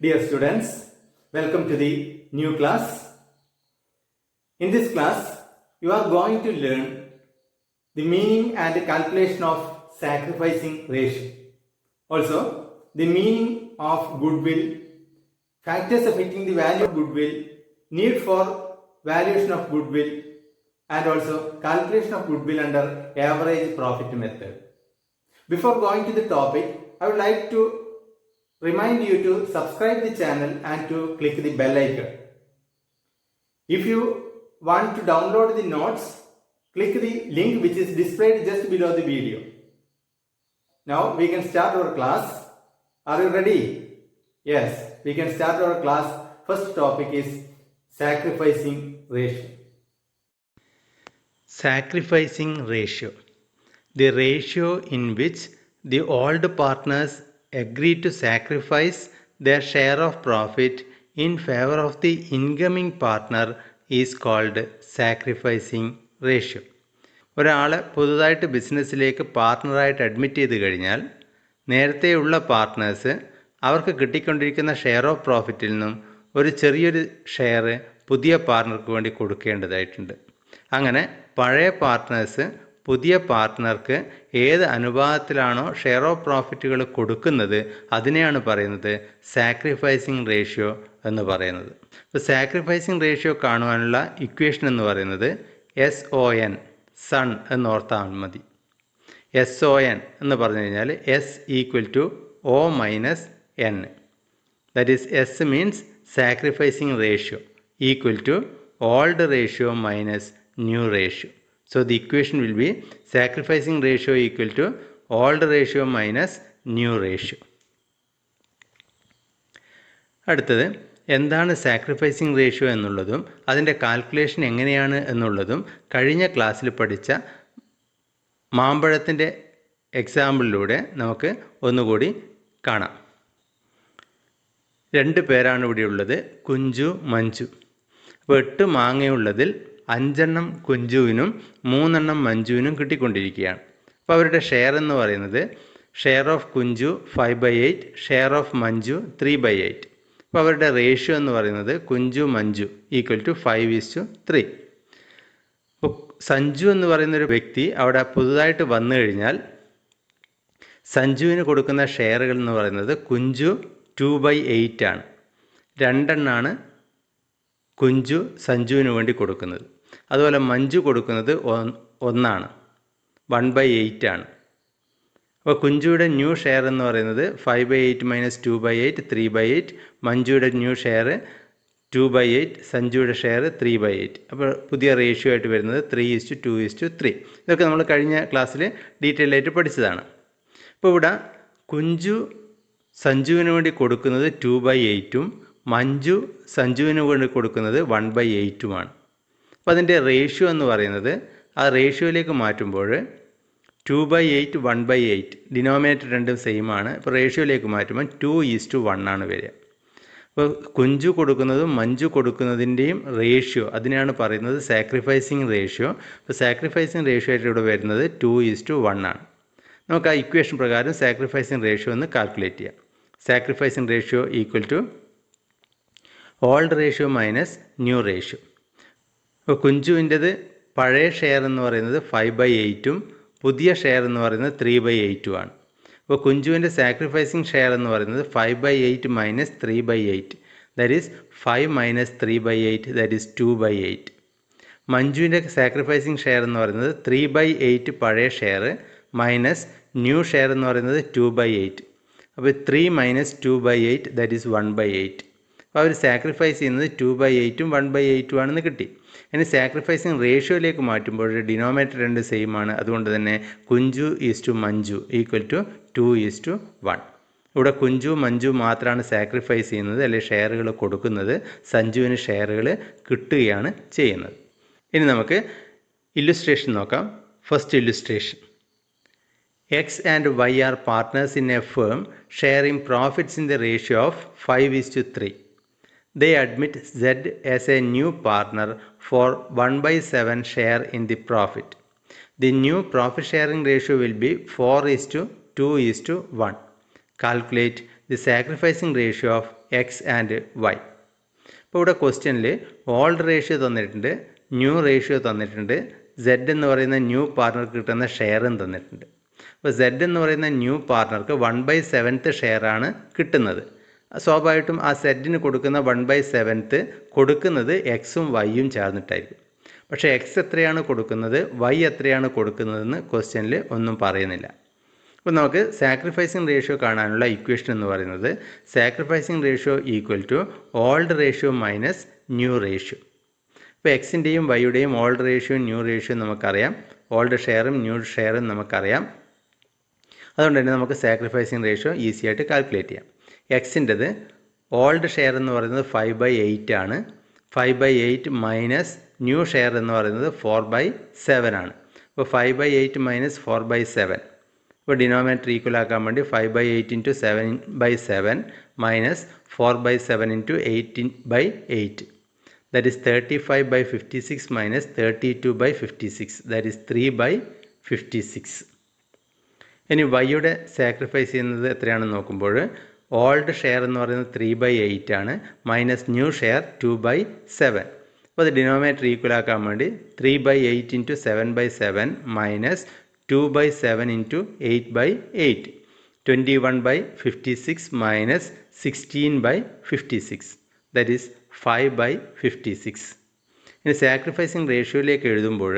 Dear students, welcome to the new class. In this class, you are going to learn the meaning and the calculation of sacrificing ratio. Also, the meaning of goodwill, factors affecting the value of goodwill, need for valuation of goodwill, and also calculation of goodwill under average profit method. Before going to the topic, I would like to remind you to subscribe the channel and to click the bell icon. If you want to download the notes, click the link which is displayed just below the video. Now we can start our class. Are you ready? Yes, we can start our class. First topic is sacrificing ratio. Sacrificing ratio. The ratio in which the old partners agree to sacrifice their share of profit in favor of the incoming partner is called sacrificing ratio. ഒരാൾ പുതുതായിട്ട് ബിസിനസ്സിലേക്ക് പാർട്ട്ണറായിട്ട് admit ചെയ്ത് കഴിഞ്ഞാൽ നേരത്തെയുള്ള partners അവർക്ക് കിട്ടിക്കൊണ്ടിരിക്കുന്ന share of പ്രോഫിറ്റിൽ നിന്നും ഒരു ചെറിയൊരു ഷെയർ പുതിയ പാർട്ട്ണർക്ക് വേണ്ടി കൊടുക്കേണ്ടതായിട്ടുണ്ട്. അങ്ങനെ പഴയ പാർട്ട്നേഴ്സ് പുതിയ പാർട്ട്ണർക്ക് ഏത് അനുപാതത്തിലാണോ ഷെയർ ഓഫ് പ്രോഫിറ്റുകൾ കൊടുക്കുന്നത് അതിനെയാണ് പറയുന്നത് സാക്രിഫൈസിങ് റേഷ്യോ എന്ന് പറയുന്നത്. ഇപ്പോൾ സാക്രിഫൈസിങ് റേഷ്യോ കാണുവാനുള്ള ഇക്വേഷൻ എന്ന് പറയുന്നത് SON സൺ എന്നോർത്താൽ മതി. SON എന്ന് പറഞ്ഞു കഴിഞ്ഞാൽ S = O - N. That is S means sacrificing ratio equal to old ratio minus new ratio. So the equation will be sacrificing ratio equal to old ratio minus new ratio. അടുത്തത് എന്താണ് sacrificing ratio എന്നുള്ളതും അതിൻ്റെ calculation എങ്ങനെയാണ് എന്നുള്ളതും കഴിഞ്ഞ ക്ലാസ്സിൽ പഠിച്ച മാമ്പഴത്തിൻ്റെ എക്സാമ്പിളിലൂടെ നമുക്ക് ഒന്നുകൂടി കാണാം. രണ്ട് പേരാണ് ഇവിടെ ഉള്ളത്, കുഞ്ചു മഞ്ജു. അപ്പോൾ 8 മാങ്ങയുള്ളതിൽ 5 എണ്ണം കുഞ്ചുവിനും 3 എണ്ണം മഞ്ജുവിനും കിട്ടിക്കൊണ്ടിരിക്കുകയാണ്. അപ്പോൾ അവരുടെ ഷെയർ എന്ന് പറയുന്നത് share of Kunju 5/8, share of Manju 3/8. അപ്പോൾ അവരുടെ റേഷ്യോ എന്ന് പറയുന്നത് കുഞ്ചു മഞ്ജു ഈക്വൽ ടു 5:3. അപ്പോൾ സഞ്ജു എന്ന് പറയുന്നൊരു വ്യക്തി അവിടെ പുതുതായിട്ട് വന്നു കഴിഞ്ഞാൽ സഞ്ജുവിന് കൊടുക്കുന്ന ഷെയറുകൾ എന്ന് പറയുന്നത് കുഞ്ചു 2/8 ആണ്. 2 എണ്ണമാണ് കുഞ്ചു സഞ്ജുവിന് വേണ്ടി കൊടുക്കുന്നത്. അതുപോലെ മഞ്ജു കൊടുക്കുന്നത് 1 1/8 ആണ്. അപ്പോൾ കുഞ്ചുയുടെ ന്യൂ ഷെയർ എന്ന് പറയുന്നത് 5/8 - 2/8 3/8. മഞ്ജുയുടെ ന്യൂ ഷെയർ 2/8, സഞ്ജുയുടെ ഷെയർ 3/8. അപ്പോൾ പുതിയ റേഷ്യോ ആയിട്ട് വരുന്നത് 3:2:3. ഇതൊക്കെ നമ്മൾ കഴിഞ്ഞ ക്ലാസ്സിൽ ഡീറ്റെയിൽ ആയിട്ട് പഠിച്ചതാണ്. ഇപ്പോൾ ഇവിടെ കുഞ്ചു സഞ്ജുവിന് വേണ്ടി കൊടുക്കുന്നത് 2/8ഉം മഞ്ജു സഞ്ജുവിന് വേണ്ടി കൊടുക്കുന്നത് 1/8ഉമാണ്. അപ്പോൾ അതിൻ്റെ റേഷ്യോ എന്ന് പറയുന്നത് ആ റേഷ്യോയിലേക്ക് മാറ്റുമ്പോൾ 2/8 1/8 ഡിനോമിനേറ്റർ രണ്ടും സെയിം ആണ്. ഇപ്പോൾ റേഷ്യോയിലേക്ക് മാറ്റുമ്പോൾ 2:1 ആണ് വരിക. അപ്പോൾ കുഞ്ചു കൊടുക്കുന്നതും മഞ്ജു കൊടുക്കുന്നതിൻ്റെയും റേഷ്യോ അതിനെയാണ് പറയുന്നത് സാക്രിഫൈസിങ് റേഷ്യോ. അപ്പോൾ സാക്രിഫൈസിങ് റേഷ്യോ ആയിട്ട് ഇവിടെ വരുന്നത് 2:1 ആണ്. നമുക്ക് ആ ഇക്വേഷൻ പ്രകാരം സാക്രിഫൈസിങ് റേഷ്യോ ഒന്ന് കാൽക്കുലേറ്റ് ചെയ്യാം. Sacrificing ratio equal to old ratio minus new ratio. അപ്പോൾ കുഞ്ചുവിൻ്റെത് പഴയ ഷെയർ എന്ന് പറയുന്നത് 5/8ഉം പുതിയ ഷെയർ എന്ന് പറയുന്നത് 3/8ഉം ആണ്. അപ്പോൾ കുഞ്ചുവിൻ്റെ സാക്രിഫൈസിങ് ഷെയർ എന്ന് പറയുന്നത് 5/8 - 3/8, ദാറ്റ് ഈസ് 5 - 3/8, ദാറ്റ് ഈസ് 2/8. മഞ്ജുവിൻ്റെ സാക്രിഫൈസിങ് ഷെയർ എന്ന് പറയുന്നത് 3/8 പഴയ ഷെയർ മൈനസ് ന്യൂ ഷെയർ എന്ന് പറയുന്നത് 2/8. അപ്പോൾ 3 - 2/8, ദാറ്റ് ഈസ് 1/8. അപ്പോൾ അവർ സാക്രിഫൈസ് ചെയ്യുന്നത് 2/8ഉം 1/8ഉം ആണെന്ന് കിട്ടി. ഇനി സാക്രിഫൈസിങ് റേഷ്യോയിലേക്ക് മാറ്റുമ്പോൾ ഡിനോമിനേറ്റർ രണ്ട് സെയിം ആണ്. അതുകൊണ്ട് തന്നെ Kunju is Manju equal to 2:1. ഇവിടെ കുഞ്ചു മഞ്ജു മാത്രമാണ് സാക്രിഫൈസ് ചെയ്യുന്നത്, അല്ലെങ്കിൽ ഷെയറുകൾ കൊടുക്കുന്നത്. സഞ്ജുവിന് ഷെയറുകൾ കിട്ടുകയാണ് ചെയ്യുന്നത്. ഇനി നമുക്ക് ഇല്ലുസ്ട്രേഷൻ നോക്കാം. First illustration. X and Y are partners in a firm sharing profits in the ratio of 5:3. They admit Z as a new partner for 1/7 share in the profit. The new profit sharing ratio will be 4:2:1. Calculate the sacrificing ratio of X and Y. ഇപ്പോൾ ഇവിടെ ക്വസ്റ്റ്യനിൽ old ratio തന്നിട്ടുണ്ട്, new ratio തന്നിട്ടുണ്ട്, Z എന്ന് പറയുന്ന new പാർട്ണർക്ക് കിട്ടുന്ന ഷെയറും തന്നിട്ടുണ്ട്. അപ്പോൾ സെഡ് എന്ന് പറയുന്ന ന്യൂ പാർട്ണർക്ക് 1/7 ഷെയറാണ് കിട്ടുന്നത്. സ്വാഭാവികമായിട്ടും ആ സെഡിന് കൊടുക്കുന്ന 1/7 കൊടുക്കുന്നത് എക്സും വൈയും ചേർന്നിട്ടായിരിക്കും. പക്ഷേ എക്സ് എത്രയാണ് കൊടുക്കുന്നത്, വൈ എത്രയാണ് കൊടുക്കുന്നതെന്ന് ക്വസ്റ്റ്യനിൽ ഒന്നും പറയുന്നില്ല. അപ്പോൾ നമുക്ക് സാക്രിഫൈസിങ് റേഷ്യോ കാണാനുള്ള ഇക്വേഷൻ എന്ന് പറയുന്നത് sacrificing ratio equal to old ratio minus new ratio. ഇപ്പോൾ എക്സിൻ്റെയും വൈയുടെയും ഓൾഡ് റേഷ്യോയും ന്യൂ റേഷ്യോയും നമുക്കറിയാം, ഓൾഡ് ഷെയറും ന്യൂ ഷെയറും നമുക്കറിയാം. അതുകൊണ്ട് തന്നെ നമുക്ക് സാക്രിഫൈസിങ് റേഷ്യോ ഈസി ആയിട്ട് കാൽക്കുലേറ്റ് ചെയ്യാം. എക്സിൻ്റെത് ഓൾഡ് ഷെയർ എന്ന് പറയുന്നത് 5/8 ആണ്. 5/8 മൈനസ് ന്യൂ ഷെയർ എന്ന് പറയുന്നത് 4/7 ആണ്. അപ്പോൾ 5/8 മൈനസ് 4/7. ഇപ്പോൾ ഡിനോമിനേറ്റർ ഈക്വൽ ആക്കാൻ വേണ്ടി 5/8 into 7/7 minus 4/7 into 18/8. That is 35/56 minus 32/56. That is 3/56. ഇനി വൈയുടെ സാക്രിഫൈസ് ചെയ്യുന്നത് എത്രയാണെന്ന് നോക്കുമ്പോൾ ഓൾഡ് ഷെയർ എന്ന് പറയുന്നത് 3/8 ആണ്, മൈനസ് ന്യൂ ഷെയർ 2/7. അപ്പോൾ അത് ഡിനോമിനേറ്റർ ഈക്വൽ ആക്കാൻ വേണ്ടി 3/8 into 7/7 minus 2/7 into 8/8. 21/56 minus 16/56. That is 5/56. ഇനി സാക്രിഫൈസിങ് റേഷ്യോയിലേക്ക് എഴുതുമ്പോൾ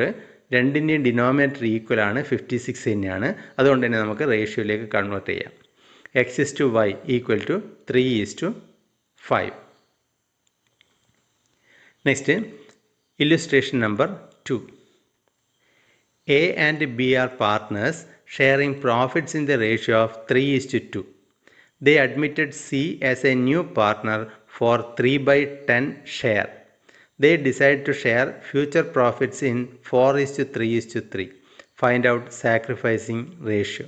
രണ്ടിൻ്റെയും ഡിനോമിനേറ്റർ ഈക്വൽ ആണ്, 56 തന്നെയാണ്. അതുകൊണ്ട് തന്നെ നമുക്ക് റേഷ്യോയിലേക്ക് കൺവേർട്ട് ചെയ്യാം. x/y equal to 3:5. Next illustration number 2. A and B are partners sharing profits in the ratio of 3:2. They admitted C as a new partner for 3/10 share. They decide to share future profits in 4:3:3. Find out sacrificing ratio.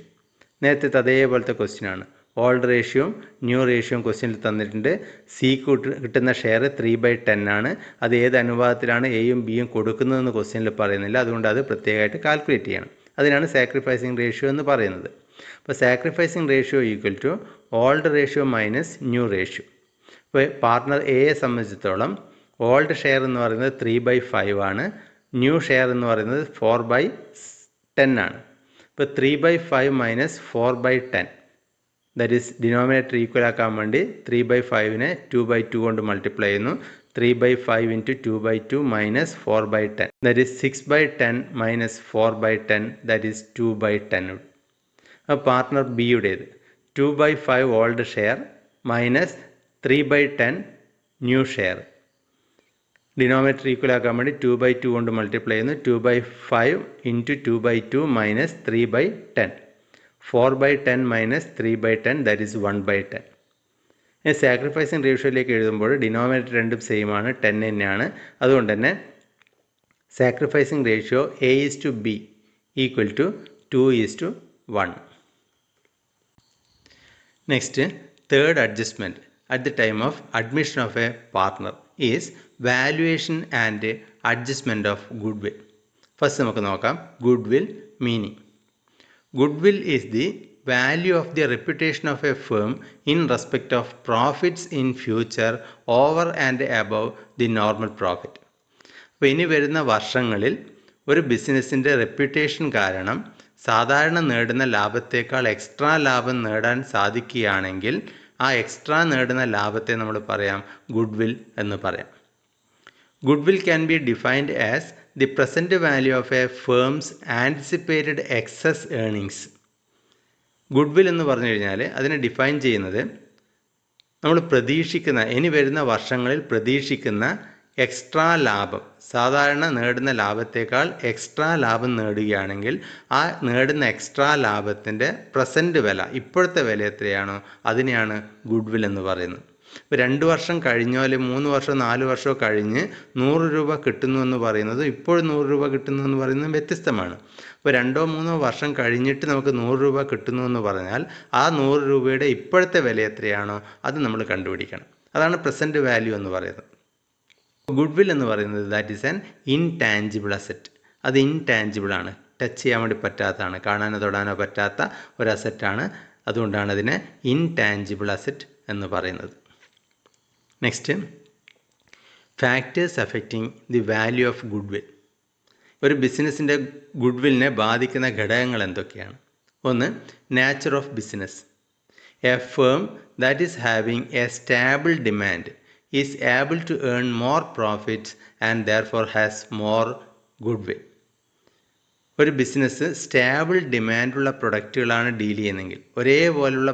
നേരത്തെ അതേപോലത്തെ question ആണ്. Old റേഷ്യോയും new റേഷ്യോയും ക്വസ്റ്റ്യനിൽ തന്നിട്ടുണ്ട്. സിക്ക് കിട്ടുന്ന share 3/10 ആണ്. അത് ഏത് അനുപാതത്തിലാണ് എയും ബിയും കൊടുക്കുന്നതെന്ന് ക്വസ്റ്റ്യനിൽ പറയുന്നില്ല. അതുകൊണ്ട് അത് പ്രത്യേകമായിട്ട് കാൽക്കുലേറ്റ് ചെയ്യണം. അതിനാണ് സാക്രിഫൈസിങ് റേഷ്യോ എന്ന് പറയുന്നത്. അപ്പോൾ sacrificing ratio equal to old ratio minus new ratio. ഇപ്പോൾ പാർട്ട്ണർ എയെ സംബന്ധിച്ചിടത്തോളം ഓൾഡ് ഷെയർ എന്ന് പറയുന്നത് 3/5 ആണ്, ന്യൂ ഷെയർ എന്ന് പറയുന്നത് 4/10 ആണ്. ഇപ്പോൾ 3/5 minus 4/10, that is denominator equal ആക്കാൻ വേണ്ടി 3/5നെ 2/2 കൊണ്ട് മൾട്ടിപ്ലൈ ചെയ്യുന്നു. 3/5 into 2/2 minus 4/10, that is 6/10 minus 4/10, that is 2/10. അപ്പോൾ പാർട്ട്ണർ ബിയുടേത് 2/5 old share minus 3/10 new share. Denominator equal ആക്കാൻ വേണ്ടി 2/2 കൊണ്ട് മൾട്ടിപ്ലൈ ചെയ്യുന്നു. 2/5 into 2/2 minus 3/10, 4/10 minus 3/10, that is 1/10. Sacrificing റേഷ്യോയിലേക്ക് എഴുതുമ്പോൾ ഡിനോമിനേറ്റർ രണ്ടും സെയിം ആണ്, 10 തന്നെയാണ്. അതുകൊണ്ട് തന്നെ sacrificing ratio A/B equal to 2:1. Next third adjustment at the time of admission of a partner is valuation and adjustment of goodwill. First നമുക്ക് നോക്കാം goodwill meaning. Goodwill is the value of the reputation of a firm in respect of profits in future over and above the normal profit. അപ്പോൾ ഇനി വരുന്ന വർഷങ്ങളിൽ ഒരു ബിസിനസ്സിൻ്റെ reputation കാരണം സാധാരണ നേടുന്ന ലാഭത്തേക്കാൾ എക്സ്ട്രാ ലാഭം നേടാൻ സാധിക്കുകയാണെങ്കിൽ ആ എക്സ്ട്രാ നേടുന്ന ലാഭത്തെ നമ്മൾ പറയാം ഗുഡ്വിൽ എന്ന് പറയാം. Goodwill can be defined as the present value of a firm's anticipated excess earnings. Goodwill എന്ന് പറഞ്ഞു കഴിഞ്ഞാൽ അതിനെ ഡിഫൈൻ ചെയ്യുന്നത് നമ്മൾ പ്രതീക്ഷിക്കുന്ന ഇനി വരുന്ന വർഷങ്ങളിൽ പ്രതീക്ഷിക്കുന്ന എക്സ്ട്രാ ലാഭം, സാധാരണ നേടുന്ന ലാഭത്തേക്കാൾ എക്സ്ട്രാ ലാഭം നേടുകയാണെങ്കിൽ ആ നേടുന്ന എക്സ്ട്രാ ലാഭത്തിൻ്റെ പ്രസൻറ്റ് വില, ഇപ്പോഴത്തെ വില എത്രയാണോ അതിനെയാണ് ഗുഡ്വിൽ എന്ന് പറയുന്നത്. ഇപ്പോൾ 2 വർഷം കഴിഞ്ഞോ അല്ലെങ്കിൽ 3 വർഷമോ 4 വർഷമോ കഴിഞ്ഞ് 100 രൂപ കിട്ടുന്നു എന്ന് പറയുന്നത് ഇപ്പോഴും 100 രൂപ കിട്ടുന്നു എന്ന് പറയുന്നത് വ്യത്യസ്തമാണ്. ഇപ്പോൾ 2-3 വർഷം കഴിഞ്ഞിട്ട് നമുക്ക് 100 രൂപ കിട്ടുന്നു എന്ന് പറഞ്ഞാൽ ആ 100 രൂപയുടെ ഇപ്പോഴത്തെ വില എത്രയാണോ അത് നമ്മൾ കണ്ടുപിടിക്കണം. അതാണ് പ്രസൻറ്റ് വാല്യൂ എന്ന് പറയുന്നത്. ഗുഡ്വിൽ എന്ന് പറയുന്നത് that is an intangible asset. അത് ഇൻടാഞ്ചിബിൾ ആണ്, ടച്ച് ചെയ്യാൻ വേണ്ടി പറ്റാത്തതാണ്, കാണാനോ തൊടാനോ പറ്റാത്ത ഒരു അസറ്റാണ്. അതുകൊണ്ടാണ് അതിനെ ഇൻടാഞ്ചിബിൾ അസറ്റ് എന്ന് പറയുന്നത്. Next, factors affecting the value of goodwill. ഒരു ബിസിനസ്സിൻ്റെ ഗുഡ് വില്ലിനെ ബാധിക്കുന്ന ഘടകങ്ങൾ എന്തൊക്കെയാണ്? ഒന്ന്, nature of business. A firm that is having a stable demand is able to earn more profits and therefore has more goodwill. ഒരു business stable ഡിമാൻഡുള്ള പ്രൊഡക്റ്റുകളാണ് ഡീൽ ചെയ്യുന്നതെങ്കിൽ, ഒരേപോലുള്ള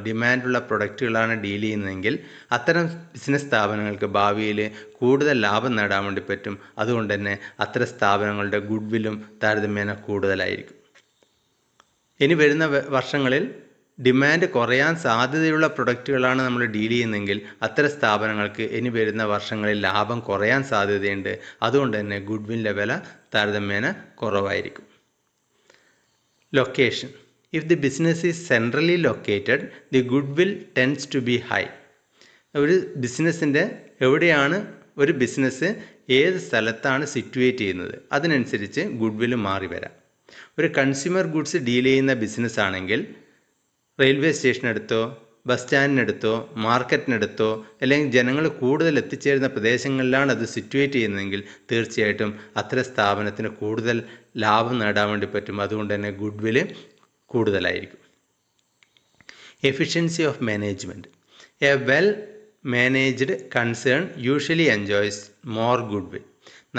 ഡിമാൻഡുള്ള പ്രൊഡക്റ്റുകളാണ് ഡീൽ ചെയ്യുന്നതെങ്കിൽ അത്തരം ബിസിനസ് സ്ഥാപനങ്ങൾക്ക് ഭാവിയിൽ കൂടുതൽ ലാഭം നേടാൻ വേണ്ടി പറ്റും. അതുകൊണ്ട് തന്നെ അത്തരം സ്ഥാപനങ്ങളുടെ ഗുഡ് വില്ലും താരതമ്യേന കൂടുതലായിരിക്കും. ഇനി വരുന്ന വർഷങ്ങളിൽ ഡിമാൻഡ് കുറയാൻ സാധ്യതയുള്ള പ്രൊഡക്റ്റുകളാണ് നമ്മൾ ഡീൽ ചെയ്യുന്നതെങ്കിൽ അത്തരം സ്ഥാപനങ്ങൾക്ക് ഇനി വരുന്ന വർഷങ്ങളിൽ ലാഭം കുറയാൻ സാധ്യതയുണ്ട്. അതുകൊണ്ട് തന്നെ ഗുഡ് വില്ലിൻ്റെ വില താരതമ്യേന കുറവായിരിക്കും. Location. If the business is centrally located, the goodwill tends to be high. ഒരു ബിസിനസ്സിൻ്റെ എവിടെയാണ് ഒരു ബിസിനസ് ഏത് സ്ഥലത്താണ് സിറ്റുവേറ്റ് ചെയ്യുന്നത് അതിനനുസരിച്ച് ഗുഡ് വില്ല് മാറി വരാം. ഒരു കൺസ്യൂമർ ഗുഡ്സ് ഡീൽ ചെയ്യുന്ന ബിസിനസ് ആണെങ്കിൽ റെയിൽവേ സ്റ്റേഷനടുത്തോ ബസ് സ്റ്റാൻഡിനടുത്തോ മാർക്കറ്റിനടുത്തോ അല്ലെങ്കിൽ ജനങ്ങൾ കൂടുതൽ എത്തിച്ചേരുന്ന പ്രദേശങ്ങളിലാണ് അത് സിറ്റുവേറ്റ് ചെയ്യുന്നതെങ്കിൽ തീർച്ചയായിട്ടും അത്തരം സ്ഥാപനത്തിന് കൂടുതൽ ലാഭം നേടാൻ വേണ്ടി പറ്റും. അതുകൊണ്ട് തന്നെ ഗുഡ് വില്ല് കൂടുതലായിരിക്കും. Efficiency of management. A well managed concern usually enjoys more good will.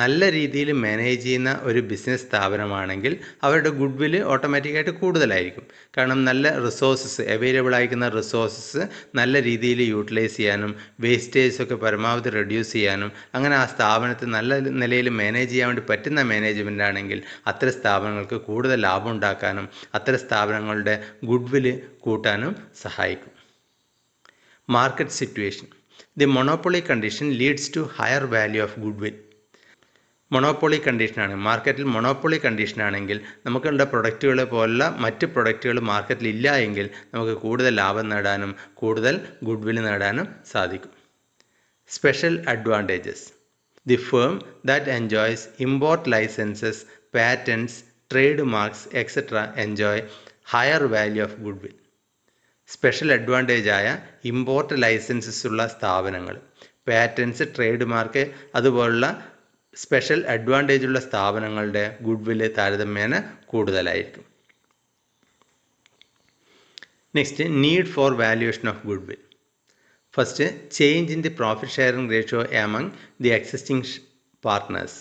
നല്ല രീതിയിൽ മാനേജ് ചെയ്യുന്ന ഒരു ബിസിനസ് സ്ഥാപനമാണെങ്കിൽ അവരുടെ ഗുഡ് വില്ല് ഓട്ടോമാറ്റിക്കായിട്ട് കൂടുതലായിരിക്കും. കാരണം നല്ല റിസോഴ്സസ്, അവൈലബിൾ ആയിരിക്കുന്ന റിസോഴ്സസ് നല്ല രീതിയിൽ യൂട്ടിലൈസ് ചെയ്യാനും വേസ്റ്റേജൊക്കെ പരമാവധി റെഡ്യൂസ് ചെയ്യാനും അങ്ങനെ ആ സ്ഥാപനത്തെ നല്ല നിലയിൽ മാനേജ് ചെയ്യാൻ വേണ്ടി പറ്റുന്ന മാനേജ്മെൻ്റ് ആണെങ്കിൽ അത്തരം സ്ഥാപനങ്ങൾക്ക് കൂടുതൽ ലാഭം ഉണ്ടാക്കാനും അത്തരം സ്ഥാപനങ്ങളുടെ ഗുഡ് വില്ല് കൂട്ടാനും സഹായിക്കും. Market situation. The monopoly condition leads to higher value of goodwill. Monopoly കണ്ടീഷനാണ്, മാർക്കറ്റിൽ മൊണോപ്പൊളി കണ്ടീഷനാണെങ്കിൽ നമുക്കുള്ള പ്രൊഡക്റ്റുകൾ പോലുള്ള മറ്റ് പ്രൊഡക്റ്റുകൾ മാർക്കറ്റിൽ ഇല്ല എങ്കിൽ നമുക്ക് കൂടുതൽ ലാഭം നേടാനും കൂടുതൽ ഗുഡ് വിൽ നേടാനും സാധിക്കും. Special advantages. The firm that enjoys import licences, patents, trademarks etcetera enjoy higher value of goodwill. Special അഡ്വാൻറ്റേജായ ഇമ്പോർട്ട് ലൈസൻസസ് ഉള്ള സ്ഥാപനങ്ങൾ, പാറ്റൻസ്, ട്രേഡ് മാർക്ക് അതുപോലുള്ള സ്പെഷ്യൽ അഡ്വാൻറ്റേജ് ഉള്ള സ്ഥാപനങ്ങളുടെ ഗുഡ് വില്ല് താരതമ്യേന കൂടുതലായിരിക്കും. Next, need for valuation of goodwill. First, change in the profit sharing ratio among the existing partners.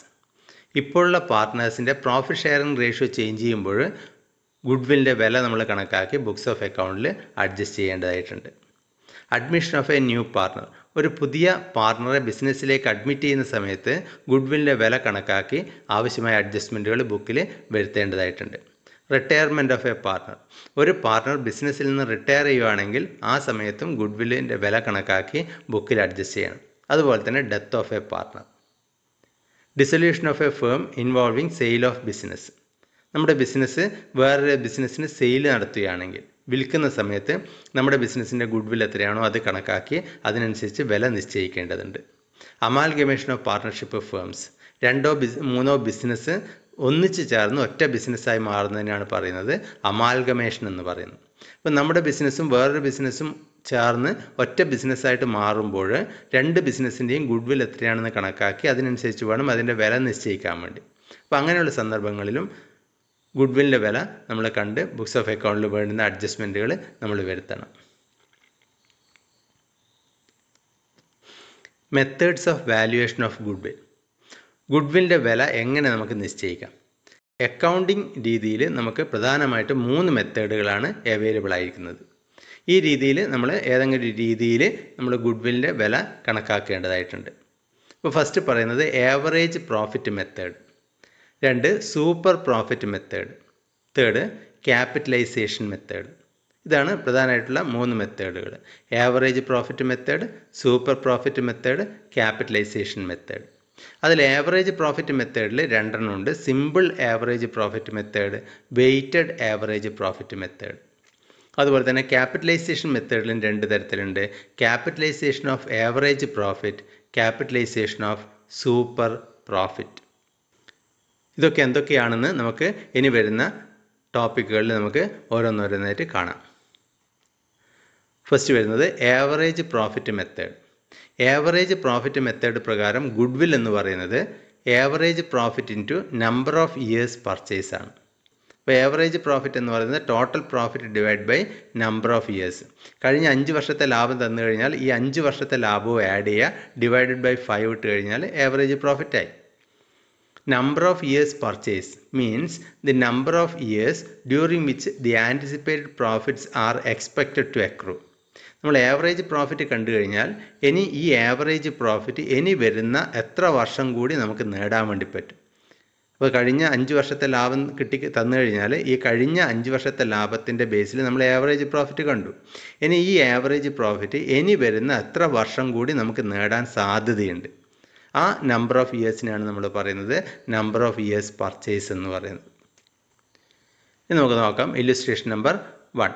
ഇപ്പോഴുള്ള പാർട്ട്നേഴ്സിൻ്റെ പ്രോഫിറ്റ് ഷെയറിംഗ് റേഷ്യോ ചേഞ്ച് ചെയ്യുമ്പോൾ ഗുഡ് വില്ലിൻ്റെ വില നമ്മൾ കണക്കാക്കി ബുക്സ് ഓഫ് അക്കൗണ്ടിൽ അഡ്ജസ്റ്റ് ചെയ്യേണ്ടതായിട്ടുണ്ട്. Admission of A new partner. ഒരു പുതിയ പാർട്ട്ണറെ ബിസിനസ്സിലേക്ക് അഡ്മിറ്റ് ചെയ്യുന്ന സമയത്ത് ഗുഡ് വില്ലിൻ്റെ വില കണക്കാക്കി ആവശ്യമായ അഡ്ജസ്റ്റ്മെൻറ്റുകൾ ബുക്കിൽ വരുത്തേണ്ടതായിട്ടുണ്ട്. Retirement of a partner. ഒരു പാർട്ട്ണർ ബിസിനസ്സിൽ നിന്ന് റിട്ടയർ ചെയ്യുകയാണെങ്കിൽ ആ സമയത്തും ഗുഡ് വില്ലിൻ്റെ വില കണക്കാക്കി ബുക്കിൽ അഡ്ജസ്റ്റ് ചെയ്യണം. അതുപോലെ തന്നെ death of a partner. Dissolution of a firm involving sale of business. നമ്മുടെ ബിസിനസ് വേറൊരു ബിസിനസ്സിന് സെയിൽ നടത്തുകയാണെങ്കിൽ വിൽക്കുന്ന സമയത്ത് നമ്മുടെ ബിസിനസ്സിൻ്റെ ഗുഡ് വിൽ എത്രയാണോ അത് കണക്കാക്കി അതിനനുസരിച്ച് വില നിശ്ചയിക്കേണ്ടതുണ്ട്. Amalgamation of partnership firms. 2-3 business ഒന്നിച്ച് ചേർന്ന് ഒറ്റ ബിസിനസ്സായി മാറുന്നതിനാണ് പറയുന്നത് അമാൽഗമേഷൻ എന്ന് പറയുന്നത്. അപ്പം നമ്മുടെ ബിസിനസ്സും വേറൊരു ബിസിനസ്സും ചേർന്ന് ഒറ്റ ബിസിനസ്സായിട്ട് മാറുമ്പോൾ 2 ബിസിനസ്സിൻ്റെയും ഗുഡ് വിൽ എത്രയാണെന്ന് കണക്കാക്കി അതിനനുസരിച്ച് വേണം അതിൻ്റെ വില നിശ്ചയിക്കാൻ വേണ്ടി. അപ്പോൾ അങ്ങനെയുള്ള സന്ദർഭങ്ങളിലും ഗുഡ് വില്ലിൻ്റെ വില നമ്മൾ കണ്ട് ബുക്സ് ഓഫ് അക്കൗണ്ടിൽ വേണ്ടുന്ന അഡ്ജസ്റ്റ്മെൻറ്റുകൾ നമ്മൾ വരുത്തണം. Methods of valuation of goodwill. ഗുഡ് വില്ലിൻ്റെ വില എങ്ങനെ നമുക്ക് നിശ്ചയിക്കാം? അക്കൗണ്ടിങ് രീതിയിൽ നമുക്ക് പ്രധാനമായിട്ട് 3 മെത്തേഡുകളാണ് അവൈലബിൾ ആയിരിക്കുന്നത്. ഈ രീതിയിൽ നമ്മൾ ഏതെങ്കിലും ഒരു രീതിയിൽ നമ്മൾ ഗുഡ് വില്ലിൻ്റെ വില കണക്കാക്കേണ്ടതായിട്ടുണ്ട്. ഇപ്പോൾ ഫസ്റ്റ് പറയുന്നത് average profit method, 2 super profit method, 3 capitalisation method. ഇതാണ് പ്രധാനമായിട്ടുള്ള 3 മെത്തേഡുകൾ. Average profit method, super profit method, capitalisation method. അതിൽ ആവറേജ് പ്രോഫിറ്റ് മെത്തേഡിൽ 2 ഉണ്ട്. Simple average profit method, weighted average profit method. അതുപോലെ തന്നെ ക്യാപിറ്റലൈസേഷൻ മെത്തേഡിലും 2 തരത്തിലുണ്ട്. Capitalisation of average profit, capitalisation of super profit. ഇതൊക്കെ എന്തൊക്കെയാണെന്ന് നമുക്ക് ഇനി വരുന്ന ടോപ്പിക്കുകളിൽ നമുക്ക് ഓരോന്നോരോന്നായിട്ട് കാണാം. ഫസ്റ്റ് വരുന്നത് average profit method. Average profit method പ്രകാരം ഗുഡ്വിൽ എന്ന് പറയുന്നത് average profit into number of years purchase ആണ്. അപ്പോൾ ഏവറേജ് പ്രോഫിറ്റ് എന്ന് പറയുന്നത് total profit divide by number of years. കഴിഞ്ഞ 5 വർഷത്തെ ലാഭം തന്നു കഴിഞ്ഞാൽ ഈ 5 വർഷത്തെ ലാഭവും ആഡ് ചെയ്യുക, ഡിവൈഡഡ് ബൈ 5 ഇട്ട് കഴിഞ്ഞാൽ ഏവറേജ് പ്രോഫിറ്റ് ആയി. Number of years purchase means the number of years during which the anticipated profits are expected to accrue. നമ്മൾ ആവറേജ് പ്രോഫിറ്റ് കണ്ടു കഴിഞ്ഞാൽ ഇനി ഈ ആവറേജ് പ്രോഫിറ്റ് ഇനി വരുന്ന എത്ര വർഷം കൂടി നമുക്ക് നേടാൻ വേണ്ടി പറ്റും. അപ്പോൾ കഴിഞ്ഞ 5 വർഷത്തെ ലാഭം തന്നു കഴിഞ്ഞാൽ ഈ കഴിഞ്ഞ 5 വർഷത്തെ ലാഭത്തിൻ്റെ ബേസിൽ നമ്മൾ ആവറേജ് പ്രോഫിറ്റ് കണ്ടു. ഇനി ഈ ആവറേജ് പ്രോഫിറ്റ് ഇനി വരുന്ന എത്ര വർഷം കൂടി നമുക്ക് നേടാൻ സാധ്യതയുണ്ട്. ആ നമ്പർ ഓഫ് ഇയേഴ്സിനാണ് നമ്മൾ പറയുന്നത് നമ്പർ ഓഫ് ഇയേഴ്സ് പർച്ചേസ് എന്ന് പറയുന്നത്. ഇനി നമുക്ക് നോക്കാം illustration number 1.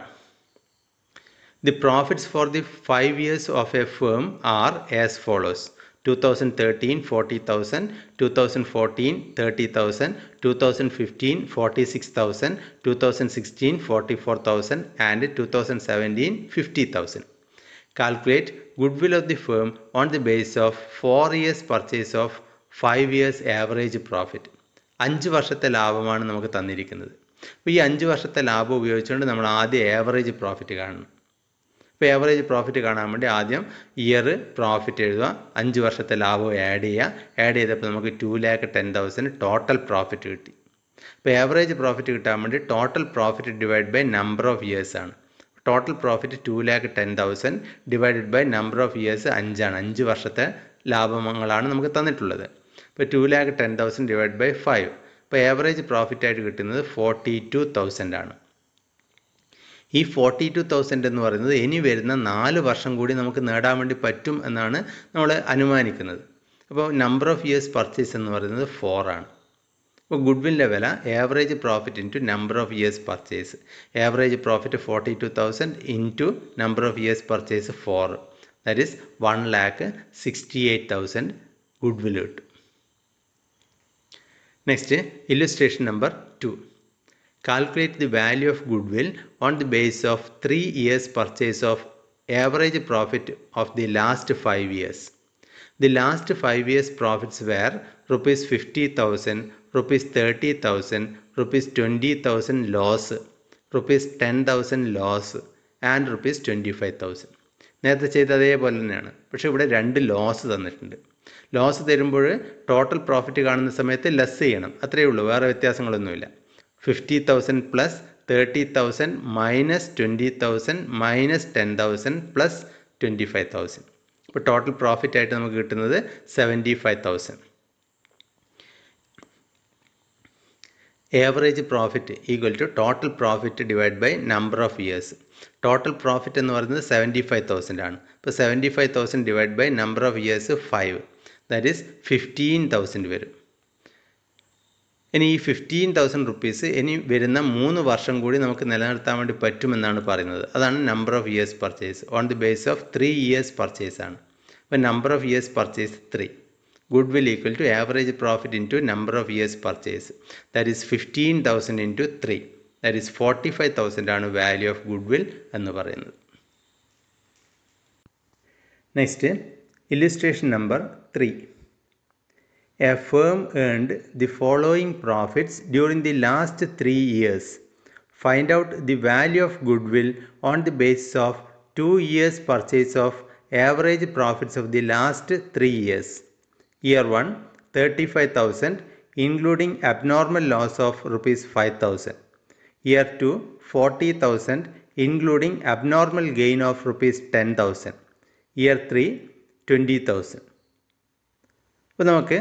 The profits for the 5 years of a firm are as follows: 2013 40,000, 2014 30,000, 2015 46,000, 2016 44,000 and 2017 50,000. Calculate goodwill of the firm on the basis of 4 years purchase of 5 years average profit. 5 വർഷത്തെ ലാഭമാണ് നമുക്ക് തന്നിരിക്കുന്നത്. അപ്പോൾ ഈ 5 വർഷത്തെ ലാഭം ഉപയോഗിച്ചുകൊണ്ട് നമ്മൾ ആദ്യം ആവറേജ് പ്രോഫിറ്റ് കാണണം. അപ്പോൾ ആവറേജ് പ്രോഫിറ്റ് കാണാൻ വേണ്ടി ആദ്യം ഇയർ പ്രോഫിറ്റ് എഴുതുക, 5 വർഷത്തെ ലാഭം ആഡ് ചെയ്യുക. ആഡ് ചെയ്തപ്പോൾ നമുക്ക് 2,10,000 ടോട്ടൽ പ്രോഫിറ്റ് കിട്ടി. അപ്പോൾ ആവറേജ് പ്രോഫിറ്റ് കിട്ടാൻ വേണ്ടി total profit divide by number of years ആണ്. Total profit 2,10,000 divided by number of years 5 ആണ്. 5 വർഷത്തെ ലാഭങ്ങളാണ് നമുക്ക് തന്നിട്ടുള്ളത്. ഇപ്പോൾ 2,10,000 ഡിവൈഡ് ബൈ 5. അപ്പോൾ ആവറേജ് പ്രോഫിറ്റ് ആയിട്ട് കിട്ടുന്നത് 42,000 ആണ്. ഈ 42,000 എന്ന് പറയുന്നത് ഇനി വരുന്ന 4 വർഷം കൂടി നമുക്ക് നേടാൻ വേണ്ടി പറ്റും എന്നാണ് നമ്മൾ അനുമാനിക്കുന്നത്. അപ്പോൾ നമ്പർ ഓഫ് ഇയേഴ്സ് പർച്ചേസ് എന്ന് പറയുന്നത് 4 ആണ്. അപ്പോൾ ഗുഡ്വില്ലിൻ്റെ വില average profit into number of years purchase. Average profit 42,000 into number of years purchase 4, that is 1,68,000 goodwill കിട്ടും. Next illustration number 2. Calculate the value of goodwill on the basis of 3 years purchase of average profit of the last 5 years. The last 5 years profits were rupees 50,000, rupees 30,000, rupees 20,000 loss, rupees 10,000 loss and rupees 25,000. നേരത്തെ ചെയ്ത അതേപോലെ തന്നെയാണ്. പക്ഷേ ഇവിടെ 2 loss തന്നിട്ടുണ്ട്. Loss തരുമ്പോൾ total profit കാണുന്ന സമയത്ത് ലെസ് ചെയ്യണം, അത്രയേ ഉള്ളൂ, വേറെ വ്യത്യാസങ്ങളൊന്നുമില്ല. 50,000 പ്ലസ് 30,000 മൈനസ് 20,000 മൈനസ് 10,000 പ്ലസ് 25,000. ഇപ്പോൾ ടോട്ടൽ പ്രോഫിറ്റ് ആയിട്ട് നമുക്ക് കിട്ടുന്നത് 75,000. Average profit equal to total profit divide by number of years. Total profit എന്ന് പറയുന്നത് 75,000 ആണ്. ഇപ്പോൾ 75,000 divide by number of years 5, that is 15,000 വരും. ഇനി ഈ 15,000 റുപ്പീസ് ഇനി വരുന്ന 3 വർഷം കൂടി നമുക്ക് നിലനിർത്താൻ വേണ്ടി പറ്റുമെന്നാണ് പറയുന്നത്. അതാണ് number of years purchase on the base of 3 years purchase ആണ്. അപ്പോൾ number of years purchase 3. Goodwill equal to average profit into number of years purchase, that is 15,000 into 3, that is 45,000 ആണ് വാല്യൂ ഓഫ് ഗുഡ്വിൽ എന്ന് പറയുന്നത്. Next illustration number 3. A firm earned the following profits during the last 3 years. Find out the value of goodwill on the basis of 2 years purchase of average profits of the last 3 years. Year 1, 35,000 including abnormal loss of rupees 5,000. Year 2, 40,000 including abnormal gain of rupees 10,000. Year 3, 20,000. അപ്പോൾ നമുക്ക്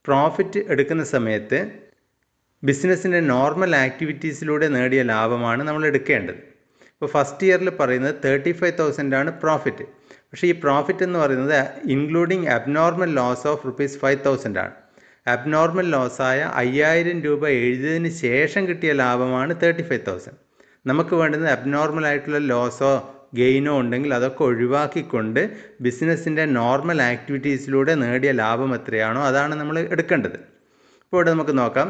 profit എടുക്കുന്ന സമയത്ത് ബിസിനസ്സിൻ്റെ normal ആക്ടിവിറ്റീസിലൂടെ നേടിയ ലാഭമാണ് നമ്മൾ എടുക്കേണ്ടത്. ഇപ്പോൾ ഫസ്റ്റ് ഇയറിൽ പറയുന്നത് 35,000 ആണ് പ്രോഫിറ്റ്. പക്ഷേ ഈ പ്രോഫിറ്റ് എന്ന് പറയുന്നത് including abnormal loss of rupees 5,000 ആണ്. അബ്നോർമൽ ലോസായ 5,000 രൂപ എഴുതിയതിന് ശേഷം കിട്ടിയ ലാഭമാണ് 35,000. നമുക്ക് വേണ്ടുന്നത് അബ്നോർമൽ ആയിട്ടുള്ള ലോസോ ഗെയിനോ ഉണ്ടെങ്കിൽ അതൊക്കെ ഒഴിവാക്കിക്കൊണ്ട് ബിസിനസ്സിൻ്റെ നോർമൽ ആക്ടിവിറ്റീസിലൂടെ നേടിയ ലാഭം എത്രയാണോ അതാണ് നമ്മൾ എടുക്കേണ്ടത്. ഇപ്പോൾ ഇവിടെ നമുക്ക് നോക്കാം.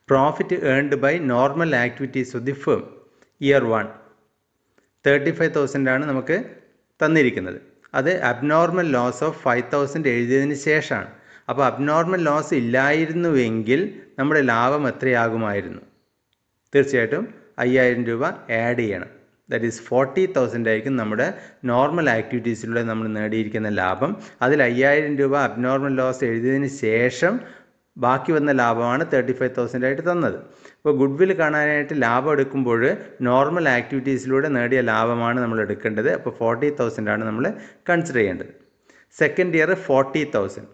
Profit earned by normal activities of the firm. Year 1 35,000 ആണ് നമുക്ക് തന്നിരിക്കുന്നത്. അത് അബ്നോർമൽ ലോസ് ഓഫ് 5000 എഴുതിയതിന് ശേഷമാണ്. അപ്പോൾ അബ്നോർമൽ ലോസ് ഇല്ലായിരുന്നുവെങ്കിൽ നമ്മുടെ ലാഭം എത്രയാകുമായിരുന്നു? തീർച്ചയായിട്ടും 5000 രൂപ ആഡ് ചെയ്യണം. ദാറ്റ് ഈസ് 40,000 ആയിരിക്കും നമ്മുടെ നോർമൽ ആക്ടിവിറ്റീസിലൂടെ നമ്മൾ നേടിയിരിക്കുന്ന ലാഭം. അതിൽ 5000 രൂപ അബ്നോർമൽ ലോസ് എഴുതിയതിന് ശേഷം ബാക്കി വന്ന ലാഭമാണ് 35,000 ആയിട്ട് തന്നത്. അപ്പോൾ ഗുഡ് വിൽ കാണാനായിട്ട് ലാഭം എടുക്കുമ്പോൾ നോർമൽ ആക്ടിവിറ്റീസിലൂടെ നേടിയ ലാഭമാണ് നമ്മൾ എടുക്കേണ്ടത്. അപ്പോൾ 40,000 ആണ് നമ്മൾ കൺസിഡർ ചെയ്യേണ്ടത്. Second year 40,000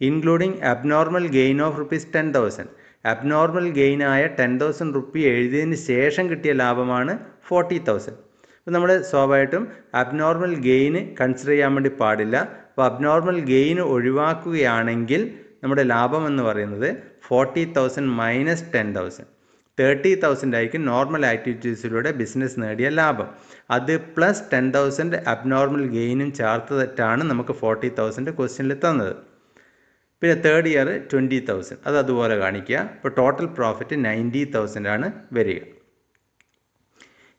including abnormal gain of ₹10,000. Abnormal ഗെയിനായ 10,000 റുപ്പി എഴുതിയതിന് ശേഷം കിട്ടിയ ലാഭമാണ് 40,000. അപ്പോൾ നമ്മൾ സ്വാഭാവികമായിട്ടും അബ്നോർമൽ ഗെയിന് കൺസിഡർ ചെയ്യാൻ വേണ്ടി പാടില്ല. അപ്പോൾ അബ്നോർമൽ ഗെയിൻ ഒഴിവാക്കുകയാണെങ്കിൽ നമ്മുടെ ലാഭം എന്ന് പറയുന്നത് 40,000 മൈനസ് 10,000, 30,000 ആയിരിക്കും നോർമൽ ആക്ടിവിറ്റീസിലൂടെ ബിസിനസ് നേടിയ ലാഭം. അത് പ്ലസ് 10,000 അബ്നോർമൽ ഗെയിനും ചേർത്തിട്ടാണ് നമുക്ക് 40,000 ക്വസ്റ്റ്യനിൽ തന്നത്. പിന്നെ തേർഡ് ഇയർ 20,000 അത് അതുപോലെ കാണിക്കുക. ഇപ്പോൾ ടോട്ടൽ പ്രോഫിറ്റ് 90,000 ആണ് വരിക.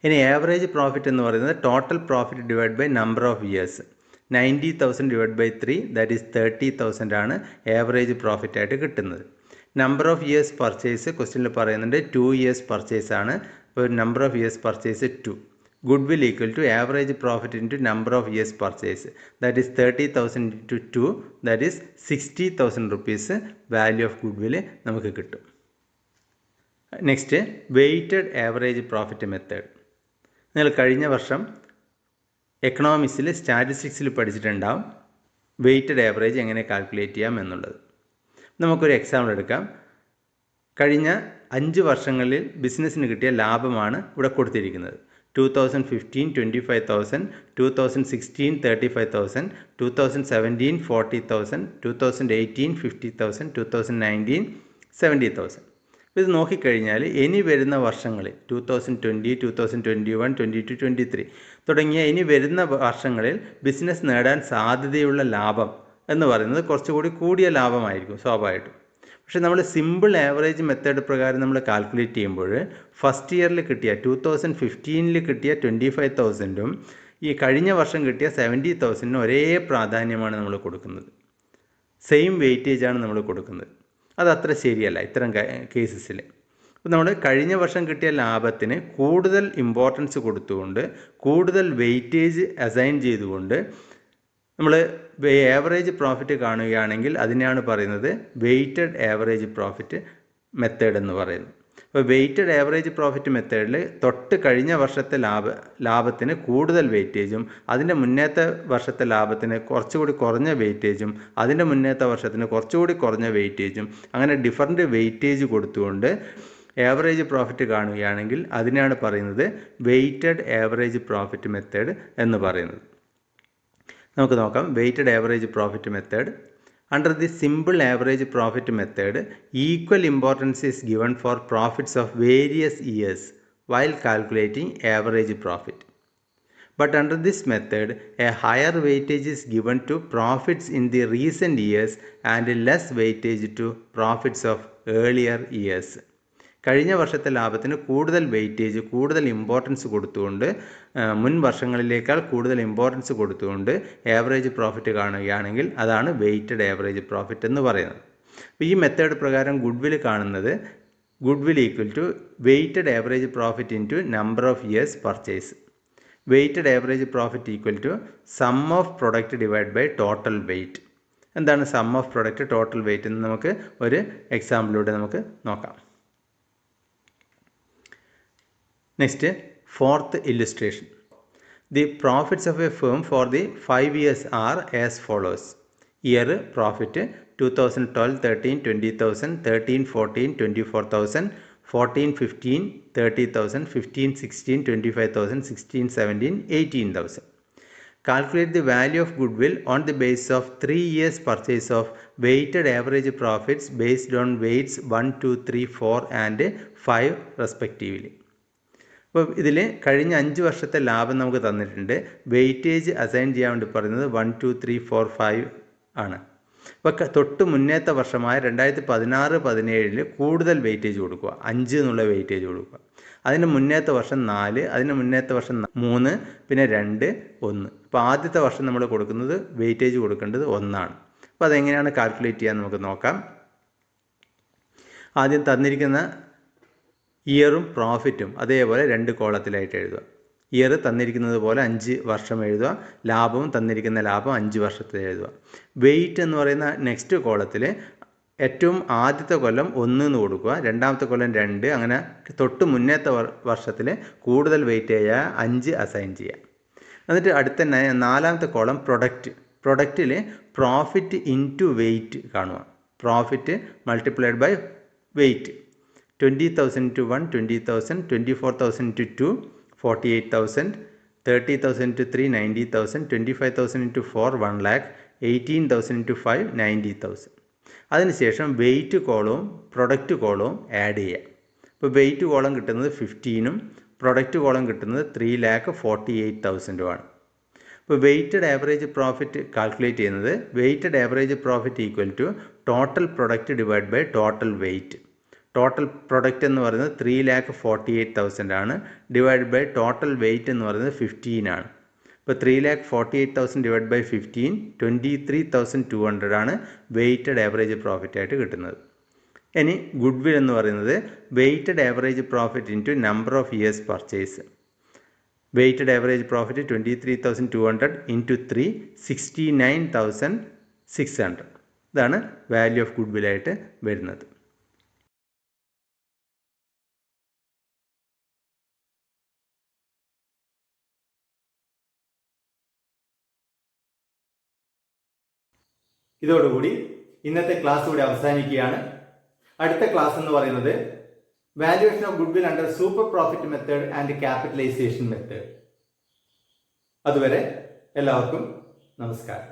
ഇനി ആവറേജ് പ്രോഫിറ്റ് എന്ന് പറയുന്നത് total profit divide by number of years. 90,000 divide by 3 that is 30,000 ആണ് ആവറേജ് പ്രോഫിറ്റ് ആയിട്ട് കിട്ടുന്നത്. നമ്പർ ഓഫ് ഇയേഴ്സ് പർച്ചേസ് ക്വസ്റ്റ്യനിൽ പറയുന്നുണ്ട് 2 ഇയേഴ്സ് പർച്ചേസ് ആണ്. അപ്പോൾ number of years purchase 2. Goodwill equal to average profit into number of years purchase that is 30,000 into 2 that is 60,000 rupees value of goodwill നമുക്ക് കിട്ടും. Next weighted average profit method. നിങ്ങൾ കഴിഞ്ഞ വർഷം എക്കണോമിക്സിൽ സ്റ്റാറ്റിസ്റ്റിക്സിൽ പഠിച്ചിട്ടുണ്ടാവും വെയ്റ്റഡ് ആവറേജ് എങ്ങനെ calculate ചെയ്യാം എന്നുള്ളത്. നമുക്കൊരു എക്സാമ്പിൾ എടുക്കാം. കഴിഞ്ഞ 5 വർഷങ്ങളിൽ ബിസിനസ്സിന് കിട്ടിയ ലാഭമാണ് ഇവിടെ കൊടുത്തിരിക്കുന്നത്. 2015 25,000, 2016 35,000, 2017 40,000, 2018 50,000, 2019 70,000. ഇത് നോക്കിക്കഴിഞ്ഞാൽ ഇനി വരുന്ന വർഷങ്ങളിൽ 2020, 2021, 22, 23 തുടങ്ങിയ ഇനി വരുന്ന വർഷങ്ങളിൽ ബിസിനസ് നേടാൻ സാധ്യതയുള്ള ലാഭം എന്ന് പറയുന്നത് കുറച്ചുകൂടി കൂടിയ ലാഭമായിരിക്കും സ്വാഭാവികമായിട്ടും. പക്ഷേ നമ്മൾ സിമ്പിൾ ആവറേജ് മെത്തേഡ് പ്രകാരം നമ്മൾ കാൽക്കുലേറ്റ് ചെയ്യുമ്പോൾ ഫസ്റ്റ് ഇയറിൽ കിട്ടിയ 2015 കിട്ടിയ 25,000ഉം ഈ കഴിഞ്ഞ വർഷം കിട്ടിയ 70,000നും ഒരേ പ്രാധാന്യമാണ് നമ്മൾ കൊടുക്കുന്നത്. സെയിം വെയിറ്റേജ് ആണ് നമ്മൾ കൊടുക്കുന്നത്. അതത്ര ശരിയല്ല ഇത്തരം കേസസിൽ. അപ്പോൾ നമ്മൾ കഴിഞ്ഞ വർഷം കിട്ടിയ ലാഭത്തിന് കൂടുതൽ ഇമ്പോർട്ടൻസ് കൊടുത്തുകൊണ്ട് കൂടുതൽ വെയിറ്റേജ് അസൈൻ ചെയ്തുകൊണ്ട് നമ്മൾ ആവറേജ് പ്രോഫിറ്റ് കാണുകയാണെങ്കിൽ അതിനെയാണ് പറയുന്നത് വെയ്റ്റഡ് ആവറേജ് പ്രോഫിറ്റ് മെത്തേഡ് എന്ന് പറയുന്നത്. അപ്പോൾ വെയ്റ്റഡ് ആവറേജ് പ്രോഫിറ്റ് മെത്തേഡിൽ തൊട്ട് കഴിഞ്ഞ വർഷത്തെ ലാഭത്തിന് കൂടുതൽ വെയിറ്റേജും അതിൻ്റെ മുന്നേത്തെ വർഷത്തെ ലാഭത്തിന് കുറച്ചുകൂടി കുറഞ്ഞ വെയിറ്റേജും അതിൻ്റെ മുന്നേത്തെ വർഷത്തിന് കുറച്ചുകൂടി കുറഞ്ഞ വെയിറ്റേജും അങ്ങനെ ഡിഫറൻറ്റ് വെയിറ്റേജ് കൊടുത്തുകൊണ്ട് ആവറേജ് പ്രോഫിറ്റ് കാണുകയാണെങ്കിൽ അതിനെയാണ് പറയുന്നത് വെയ്റ്റഡ് ആവറേജ് പ്രോഫിറ്റ് മെത്തേഡ് എന്ന് പറയുന്നത്. നമുക്ക് നോക്കാം weighted average profit method. Under the simple average profit method, equal importance is given for profits of various years while calculating average profit. But under this method, a higher weightage is given to profits in the recent years and less weightage to profits of earlier years. കഴിഞ്ഞ വർഷത്തെ ലാഭത്തിന് കൂടുതൽ weightage കൂടുതൽ importance കൊടുത്തുകൊണ്ട് മുൻ വർഷങ്ങളിലേക്കാൾ കൂടുതൽ importance കൊടുത്തുകൊണ്ട് average profit കാണുകയാണെങ്കിൽ അതാണ് വെയ്റ്റഡ് ആവറേജ് പ്രോഫിറ്റ് എന്ന് പറയുന്നത്. അപ്പോൾ ഈ മെത്തേഡ് പ്രകാരം ഗുഡ് വിൽ കാണുന്നത് goodwill equal to weighted average profit into number of years purchase. Weighted average profit equal to sum of product divide by total weight. എന്താണ് sum of product total weight എന്ന് നമുക്ക് ഒരു എക്സാമ്പിളിലൂടെ നമുക്ക് നോക്കാം. Next, fourth illustration. The profits of a firm for the 5 years are as follows. Year profit 2012 13 20,000, 13 14 24,000, 14 15 30,000, 15 16 25,000, 16 17 18,000. Calculate the value of goodwill on the basis of 3 years purchase of weighted average profits based on weights 1, 2, 3, 4 and 5 respectively. അപ്പോൾ ഇതിൽ കഴിഞ്ഞ 5 വർഷത്തെ ലാഭം നമുക്ക് തന്നിട്ടുണ്ട്. Weightage assign ചെയ്യാൻ വേണ്ടി പറയുന്നത് 1, 2, 3, 4, 5 ആണ്. അപ്പോൾ തൊട്ട് മുന്നേത്തെ വർഷമായ 2016-17 കൂടുതൽ വെയിറ്റേജ് കൊടുക്കുക, 5 എന്നുള്ള വെയിറ്റേജ് കൊടുക്കുക. അതിന് മുന്നേത്തെ വർഷം 4, അതിന് മുന്നേത്തെ വർഷം 3, പിന്നെ 2, 1. അപ്പോൾ ആദ്യത്തെ വർഷം നമ്മൾ കൊടുക്കുന്നത് വെയിറ്റേജ് കൊടുക്കേണ്ടത് 1 ആണ്. അപ്പോൾ അതെങ്ങനെയാണ് കാൽക്കുലേറ്റ് ചെയ്യാൻ നമുക്ക് നോക്കാം. ആദ്യം തന്നിരിക്കുന്ന ഇയറും പ്രോഫിറ്റും അതേപോലെ 2 കോളത്തിലായിട്ട് എഴുതുക. ഇയർ തന്നിരിക്കുന്നത് പോലെ 5 വർഷം എഴുതുക, ലാഭവും തന്നിരിക്കുന്ന ലാഭം 5 വർഷത്തിൽ എഴുതുക. വെയിറ്റ് എന്ന് പറയുന്ന നെക്സ്റ്റ് കോളത്തിൽ ഏറ്റവും ആദ്യത്തെ കൊല്ലം 1 എന്ന് കൊടുക്കുക, രണ്ടാമത്തെ കൊല്ലം 2, അങ്ങനെ തൊട്ട് മുന്നേത്തെ വർഷത്തിൽ കൂടുതൽ വെയിറ്റ് ചെയ്യുക 5 അസൈൻ ചെയ്യുക. എന്നിട്ട് അടുത്ത 4ാമത്തെ കോളം പ്രൊഡക്റ്റിൽ പ്രോഫിറ്റ് ഇൻറ്റു വെയിറ്റ് കാണുക. Profit multiplied by weight. 20,000 into 1, 20,000, 24,000 into 2, 48,000, 30,000 into 3, 90,000, 25,000 into 4, 1 lakh, 18,000 into 5, 90,000. അതിനുശേഷം വെയിറ്റ് കോളവും പ്രൊഡക്റ്റ് കോളവും ആഡ് ചെയ്യുക. ഇപ്പോൾ വെയിറ്റ് കോളം കിട്ടുന്നത് 15ഉം പ്രൊഡക്റ്റ് കോളം കിട്ടുന്നത് 3,48,000 ഇപ്പോൾ വെയ്റ്റഡ് ആവറേജ് പ്രോഫിറ്റ് കാൽക്കുലേറ്റ് ചെയ്യുന്നത് weighted average profit equal to total product divide by total weight. Total product എന്ന് പറയുന്നത് 3,48,000 ആണ്, ഡിവൈഡ് ബൈ ടോട്ടൽ വെയിറ്റ് എന്ന് പറയുന്നത് 15 ആണ്. ഇപ്പോൾ 3,48,000 ഡിവൈഡ് ബൈ 15, 23,200 ആണ് വെയ്റ്റഡ് ആവറേജ് പ്രോഫിറ്റ് ആയിട്ട് കിട്ടുന്നത്. ഇനി ഗുഡ് വിൽ എന്ന് പറയുന്നത് weighted average profit into number of years purchase. Weighted average profit 23,200 into 3, 69,600. ഇതാണ് വാല്യൂ ഓഫ് ഗുഡ് വില്ലായിട്ട് വരുന്നത്. ഇതോടുകൂടി ഇന്നത്തെ ക്ലാസ് ഇവിടെ അവസാനിക്കുകയാണ്. അടുത്ത ക്ലാസ് എന്ന് പറയുന്നത് valuation of goodwill under super profit method and capitalisation method. അതുവരെ എല്ലാവർക്കും നമസ്കാരം.